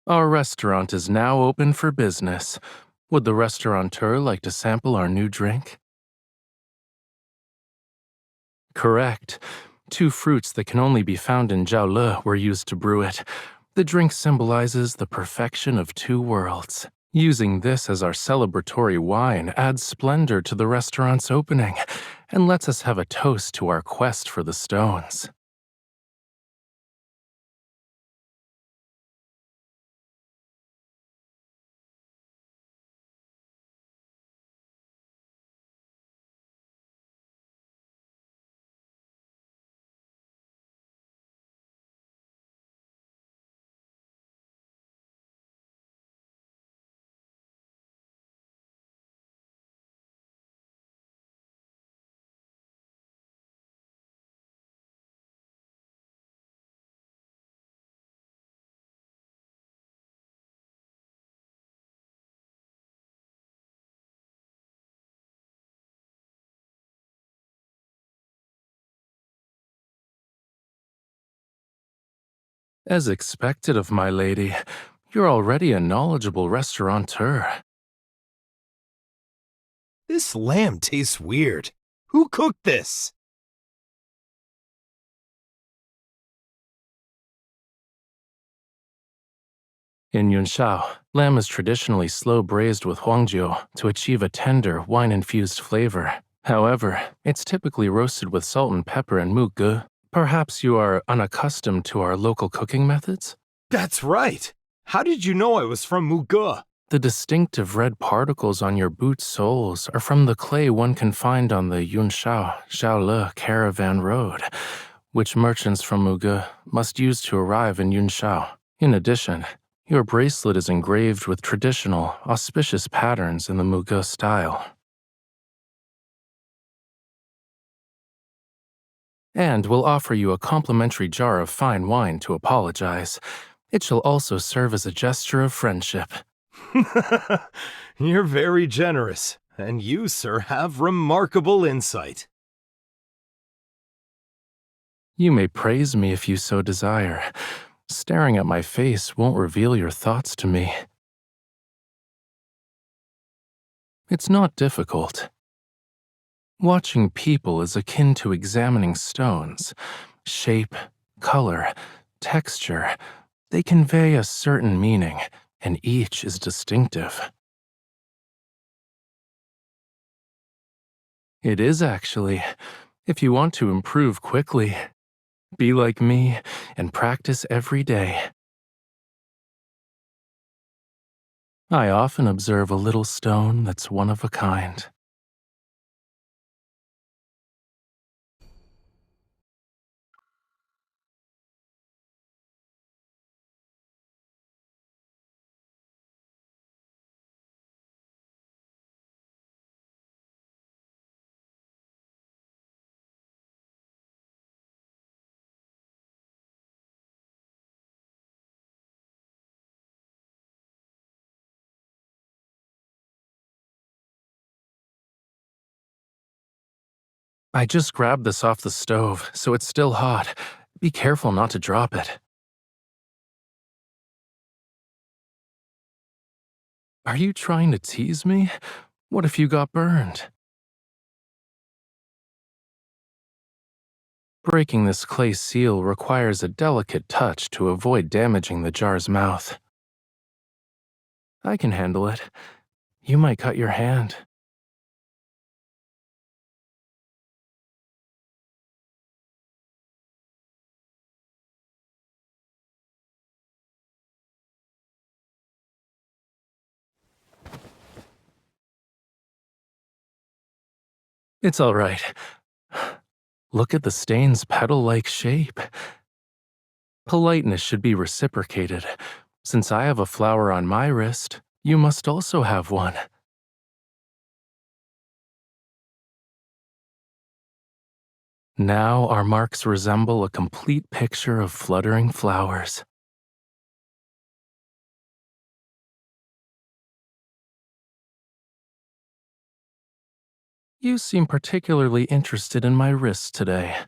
Our restaurant is now open for business. Would the restaurateur like to sample our new drink? Correct. Two fruits that can only be found in Jiaole were used to brew it. The drink symbolizes the perfection of two worlds. Using this as our celebratory wine adds splendor to the restaurant's opening and lets us have a toast to our quest for the stones. As expected of my lady, you're already a knowledgeable restaurateur. This lamb tastes weird. Who cooked this? In Yunshao, lamb is traditionally slow braised with huangjiu to achieve a tender, wine-infused flavor. However, it's typically roasted with salt and pepper and muge. Perhaps you are unaccustomed to our local cooking methods? That's right. How did you know I was from Muge? The distinctive red particles on your boot soles are from the clay one can find on the Yunshao-Xiaole caravan road, which merchants from Muge must use to arrive in Yunshao. In addition, your bracelet is engraved with traditional, auspicious patterns in the Muge style. And we'll offer you a complimentary jar of fine wine to apologize. It shall also serve as a gesture of friendship. You're very generous, and you, sir, have remarkable insight. You may praise me if you so desire. Staring at my face won't reveal your thoughts to me. It's not difficult. Watching people is akin to examining stones. Shape, color, texture, they convey a certain meaning, and each is distinctive. It is actually, if you want to improve quickly. Be like me and practice every day. I often observe a little stone that's one of a kind. I just grabbed this off the stove, so it's still hot. Be careful not to drop it. Are you trying to tease me? What if you got burned? Breaking this clay seal requires a delicate touch to avoid damaging the jar's mouth. I can handle it. You might cut your hand. It's all right. Look at the stain's petal-like shape. Politeness should be reciprocated. Since I have a flower on my wrist, you must also have one. Now our marks resemble a complete picture of fluttering flowers. You seem particularly interested in my wrist today.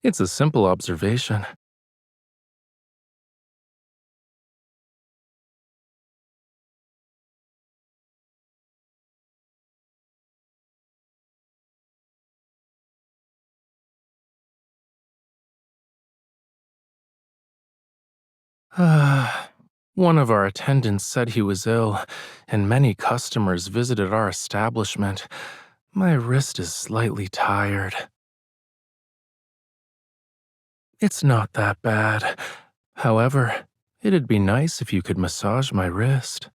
It's a simple observation. One of our attendants said he was ill, and many customers visited our establishment. My wrist is slightly tired. It's not that bad. However, it'd be nice if you could massage my wrist.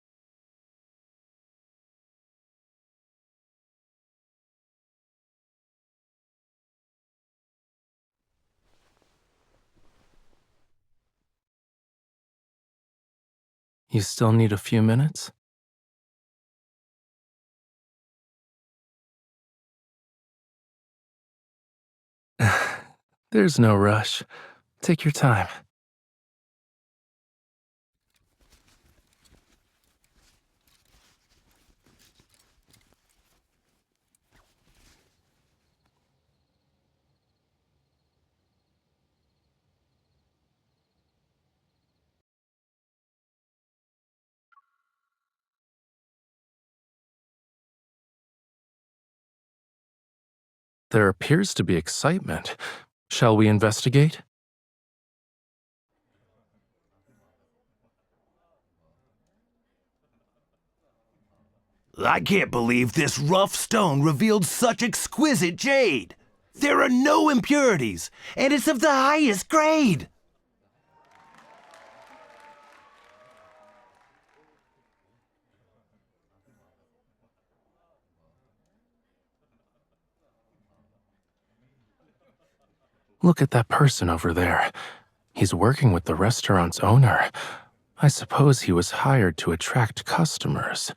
You still need a few minutes? There's no rush. Take your time. There appears to be excitement. Shall we investigate? I can't believe this rough stone revealed such exquisite jade. There are no impurities, and it's of the highest grade. Look at that person over there. He's working with the restaurant's owner. I suppose he was hired to attract customers.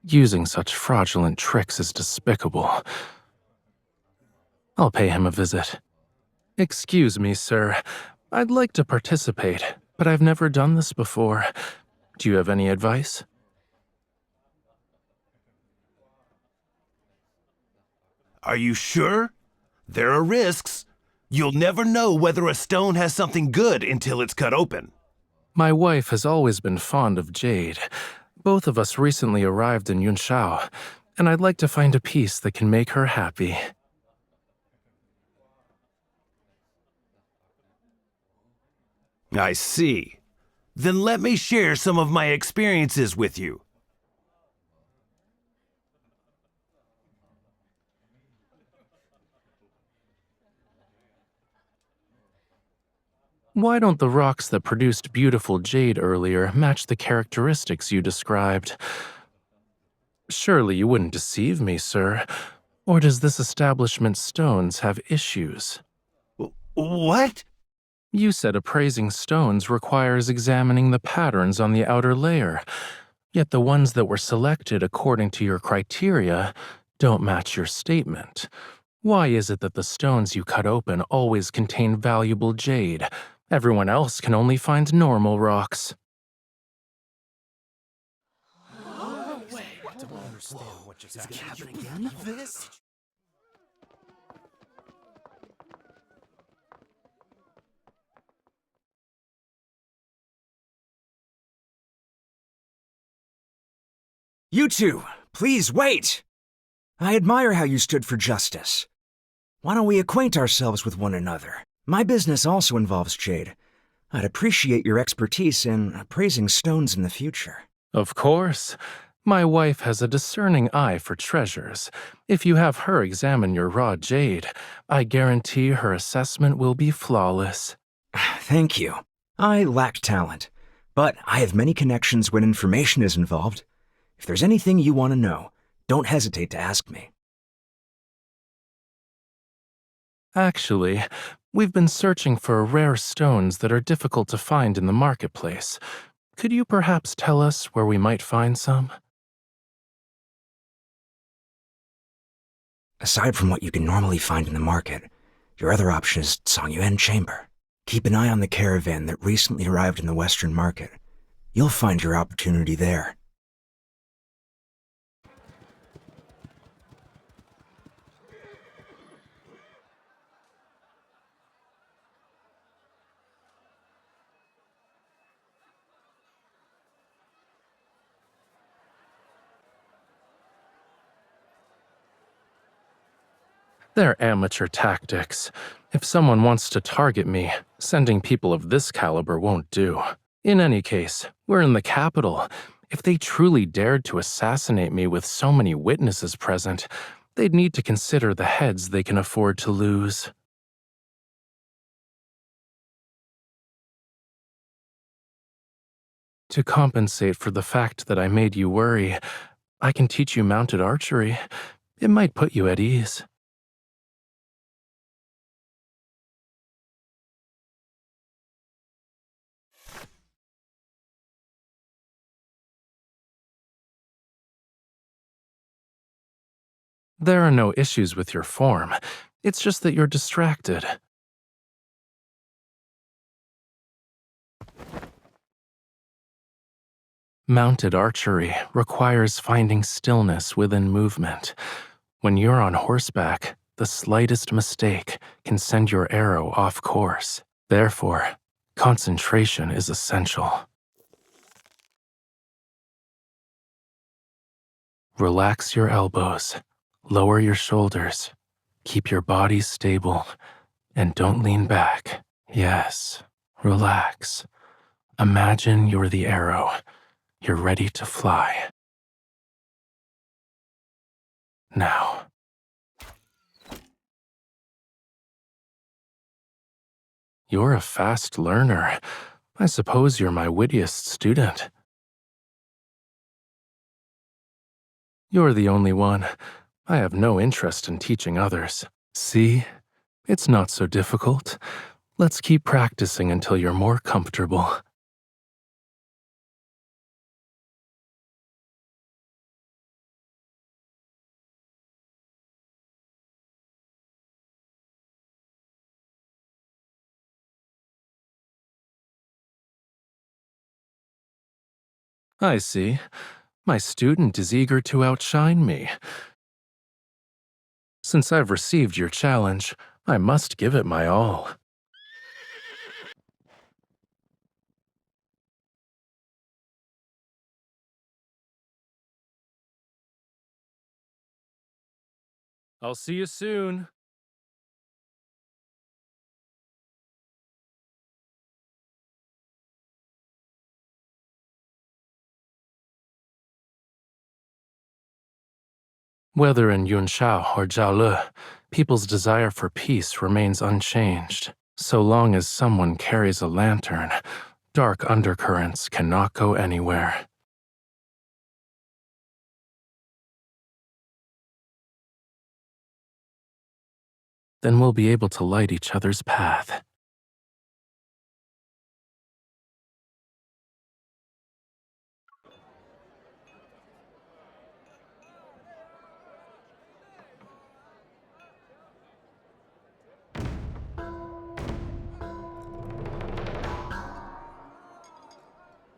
Using such fraudulent tricks is despicable. I'll pay him a visit. Excuse me, sir. I'd like to participate, but I've never done this before. Do you have any advice? Are you sure? There are risks. You'll never know whether a stone has something good until it's cut open. My wife has always been fond of jade. Both of us recently arrived in Yunshao, and I'd like to find a piece that can make her happy. I see. Then let me share some of my experiences with you. Why don't the rocks that produced beautiful jade earlier match the characteristics you described? Surely you wouldn't deceive me, sir. Or does this establishment's stones have issues? What? You said appraising stones requires examining the patterns on the outer layer, yet the ones that were selected according to your criteria don't match your statement. Why is it that the stones you cut open always contain valuable jade? Everyone else can only find normal rocks. You two, please wait! I admire how you stood for justice. Why don't we acquaint ourselves with one another? My business also involves jade. I'd appreciate your expertise in appraising stones in the future. Of course. My wife has a discerning eye for treasures. If you have her examine your raw jade, I guarantee her assessment will be flawless. Thank you. I lack talent, but I have many connections when information is involved. If there's anything you want to know, don't hesitate to ask me. Actually, we've been searching for rare stones that are difficult to find in the marketplace. Could you perhaps tell us where we might find some? Aside from what you can normally find in the market, your other option is Songyuan Chamber. Keep an eye on the caravan that recently arrived in the Western market. You'll find your opportunity there. They're amateur tactics. If someone wants to target me, sending people of this caliber won't do. In any case, we're in the capital. If they truly dared to assassinate me with so many witnesses present, they'd need to consider the heads they can afford to lose. To compensate for the fact that I made you worry, I can teach you mounted archery. It might put you at ease. There are no issues with your form. It's just that you're distracted. Mounted archery requires finding stillness within movement. When you're on horseback, the slightest mistake can send your arrow off course. Therefore, concentration is essential. Relax your elbows, lower your shoulders, keep your body stable, and don't lean back. Yes, relax. Imagine you're the arrow. You're ready to fly. Now. You're a fast learner. I suppose you're my wittiest student. You're the only one. I have no interest in teaching others. See? It's not so difficult. Let's keep practicing until you're more comfortable. I see. My student is eager to outshine me. Since I've received your challenge, I must give it my all. I'll see you soon. Whether in Yunshao or Jiaole, people's desire for peace remains unchanged. So long as someone carries a lantern, dark undercurrents cannot go anywhere. Then we'll be able to light each other's path.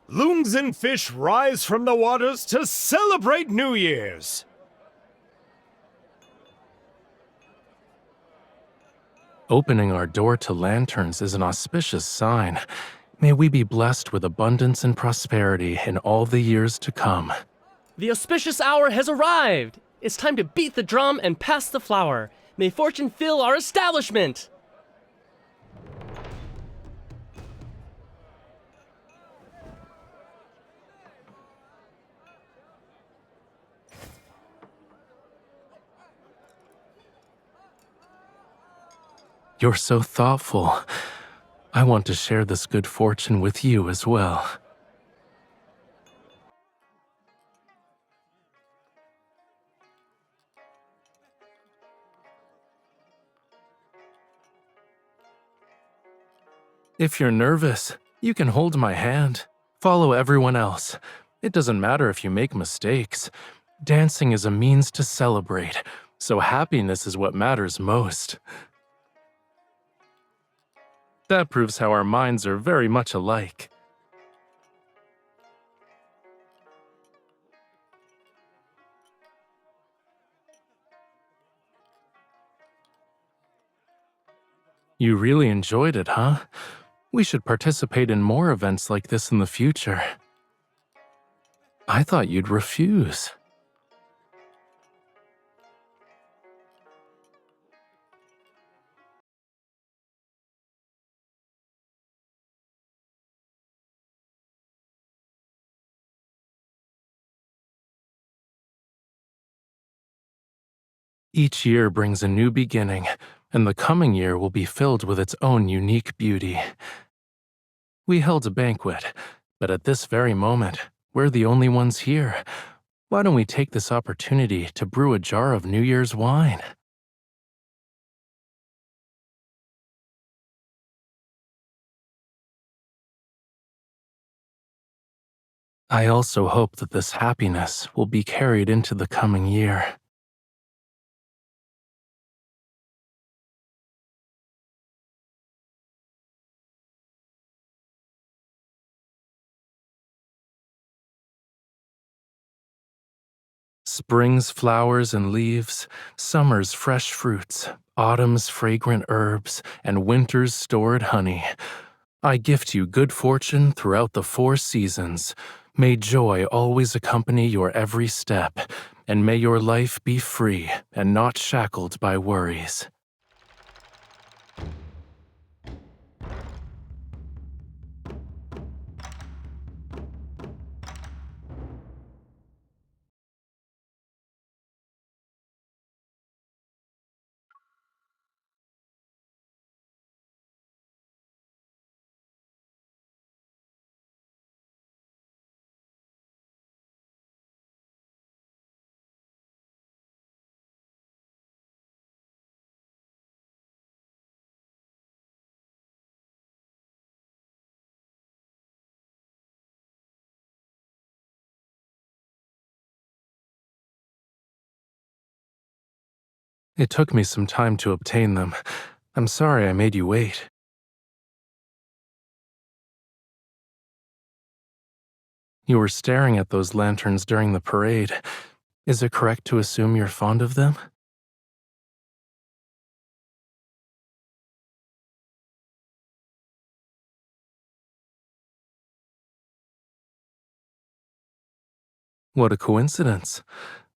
Loons and fish rise from the waters to celebrate New Year's. Opening our door to lanterns is an auspicious sign. May we be blessed with abundance and prosperity in all the years to come. The auspicious hour has arrived! It's time to beat the drum and pass the flower. May fortune fill our establishment! You're so thoughtful. I want to share this good fortune with you as well. If you're nervous, you can hold my hand. Follow everyone else. It doesn't matter if you make mistakes. Dancing is a means to celebrate, so happiness is what matters most. That proves how our minds are very much alike. You really enjoyed it, huh? We should participate in more events like this in the future. I thought you'd refuse. Each year brings a new beginning, and the coming year will be filled with its own unique beauty. We held a banquet, but at this very moment, we're the only ones here. Why don't we take this opportunity to brew a jar of New Year's wine? I also hope that this happiness will be carried into the coming year. Spring's flowers and leaves, summer's fresh fruits, autumn's fragrant herbs, and winter's stored honey. I gift you good fortune throughout the 4 seasons. May joy always accompany your every step, and may your life be free and not shackled by worries. It took me some time to obtain them. I'm sorry I made you wait. You were staring at those lanterns during the parade. Is it correct to assume you're fond of them? What a coincidence.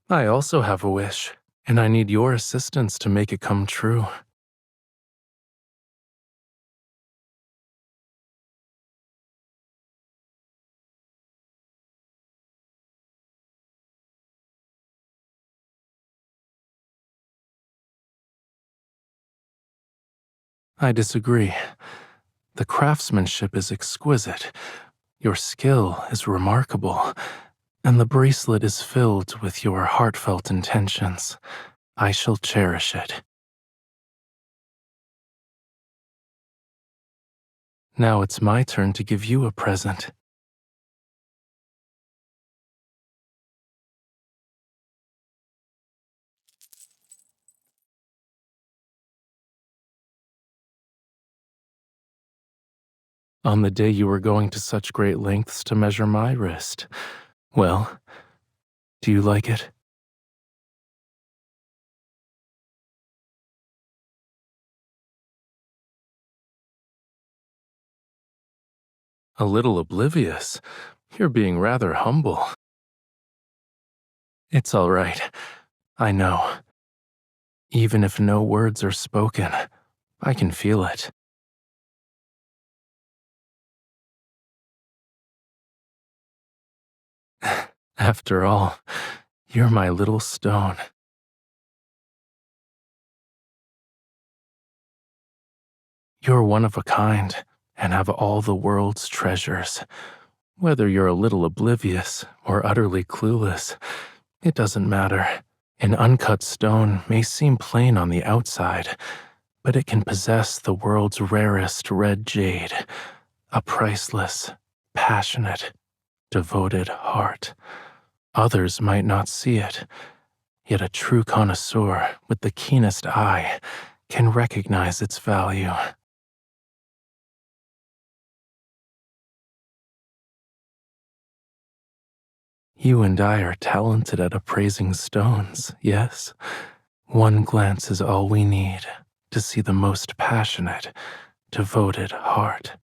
I also have a wish, and I need your assistance to make it come true. I disagree. The craftsmanship is exquisite, your skill is remarkable, and the bracelet is filled with your heartfelt intentions. I shall cherish it. Now it's my turn to give you a present. On the day you were going to such great lengths to measure my wrist. Well, do you like it? A little oblivious. You're being rather humble. It's all right. I know. Even if no words are spoken, I can feel it. After all, you're my little stone. You're one of a kind and have all the world's treasures. Whether you're a little oblivious or utterly clueless, it doesn't matter. An uncut stone may seem plain on the outside, but it can possess the world's rarest red jade, a priceless, passionate, devoted heart. Others might not see it, yet a true connoisseur with the keenest eye can recognize its value. You and I are talented at appraising stones, yes? One glance is all we need to see the most passionate, devoted heart.